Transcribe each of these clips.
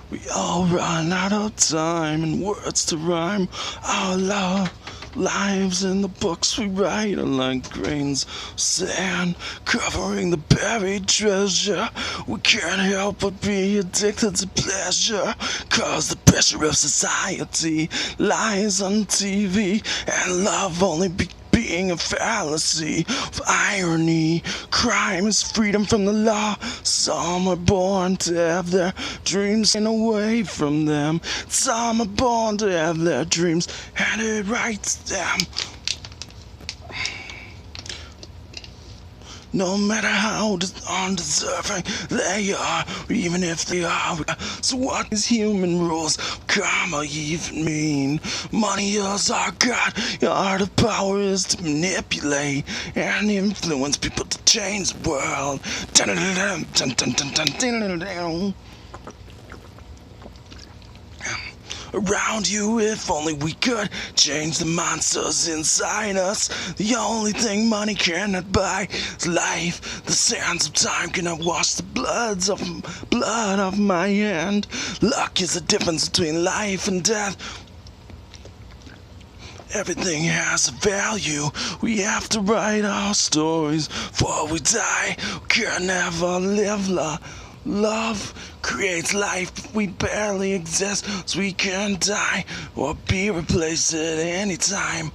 We all run out of time and words to rhyme our love. Lives in the books we write are like grains of sand, covering the buried treasure. We can't help but be addicted to pleasure, cause the pressure of society lies on TV, and love only being a fallacy of irony. Crime is freedom from the law. Some are born to have their dreams taken away from them. Some are born to have their dreams handed right to them. No matter how undeserving they are, even if they are. So what is human rules? Karma even mean? Money is our god. Our power is to manipulate and influence people to change the world. Around you, if only we could change the monsters inside us. The only thing money cannot buy is life. The sands of time cannot wash the blood of my hand. Luck is the difference between life and death. Everything has a value. We have to write our stories before we die. We can never live love creates life, but we barely exist, so we can die or be replaced at any time.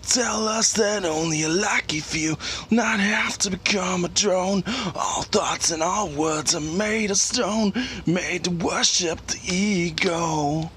Tell us that only a lucky few not have to become a drone. All thoughts and all words are made of stone, made to worship the ego.